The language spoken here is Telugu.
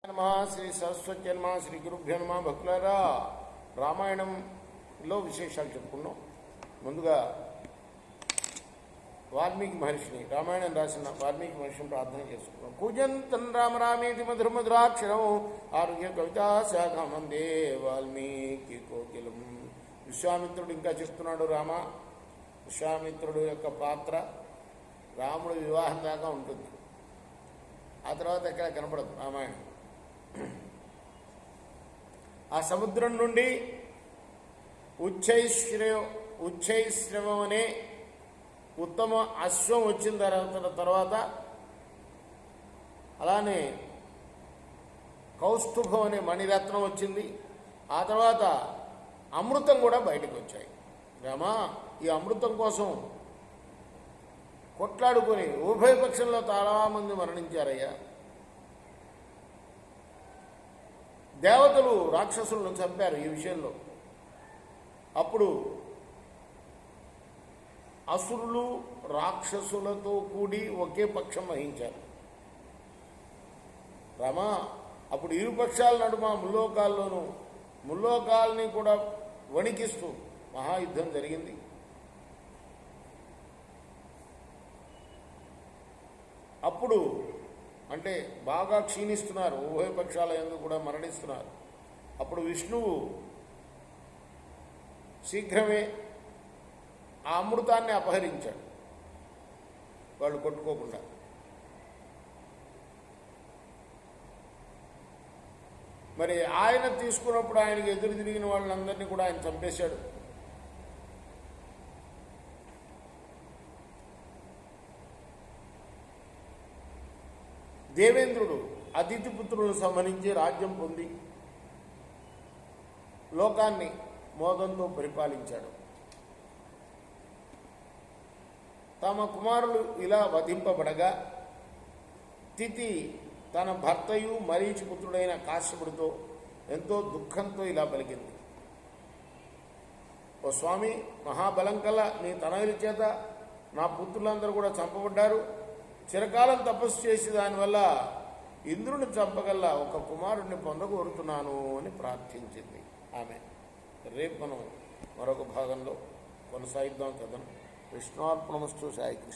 నమః శ్రీ సరస్వతి నమః శ్రీ గురుభ్యో నమః. భక్తులారా, రామాయణంలో విశేషాలు చెప్పుకున్నాం. ముందుగా వాల్మీకి మహర్షిని, రామాయణం రాసిన వాల్మీకి మహర్షిని ప్రార్థన చేసుకున్నాం. కూజంతం రామ రామేతి మధుర మధురాక్షరం ఆరోగ్య కవితా శాఖం వందే వాల్మీకి కోకిలం. విశ్వామిత్రుడు ఇంకా చెప్తున్నాడు. విశ్వామిత్రుడు యొక్క పాత్ర రాముడు వివాహం దాకా ఉంటుంది. ఆ తర్వాత ఎక్కడ కనపడదు రామాయణం. ఆ సముద్రం నుండి ఉచ్చైశ్రవం అనే ఉత్తమ అశ్వం వచ్చిన తర్వాత అలానే కౌస్తుభం అనే మణిరత్నం వచ్చింది. ఆ తర్వాత అమృతం కూడా బయటకు వచ్చాయి. రామా, ఈ అమృతం కోసం కొట్లాడుకొని ఉభయపక్షంలో చాలామంది మరణించారయ్యా. దేవతలు రాక్షసులను చంపారు ఈ విషయంలో. అప్పుడు అసురులు రాక్షసులతో కూడి ఒకే పక్షం వహించారు. రామా, అప్పుడు ఇరు పక్షాల నడుమ ముల్లోకాలని కూడా వణికిస్తూ మహాయుద్ధం జరిగింది. అప్పుడు అంటే బాగా క్షీణిస్తున్నారు, ఉభయపక్షాల యందు కూడా మరణిస్తున్నారు. అప్పుడు విష్ణువు శీఘ్రమే ఆ అమృతాన్ని అపహరించాడు, వాళ్ళు కొట్టుకోకుండా. మరి ఆయన తీసుకున్నప్పుడు ఆయనకు ఎదురు తిరిగిన వాళ్ళందరినీ కూడా ఆయన చంపేశాడు. దేవేంద్రుడు అతిథిపుత్రులను సంహరించి రాజ్యం పొంది లోకాన్ని మోదంతో పరిపాలించాడు. తమ కుమారులు ఇలా వధింపబడగా తిథి తన భర్తయు మరీచి పుత్రుడైన కాశ్యపుడితో ఎంతో దుఃఖంతో ఇలా పలికింది. ఓ స్వామి, మహాబలం కల నీ తనయుల చేత నా పుత్రులందరూ కూడా చంపబడ్డారు. చిరకాలం తపస్సు చేసి దానివల్ల ఇంద్రుని చంపగల ఒక కుమారుడిని పొందగోరుతున్నాను అని ప్రార్థించింది ఆమె. రేపు మనం మరొక భాగంలో కొనసాగిద్దాం కథను. విష్ణుర్పణమస్తు. సాయి కృష్ణ.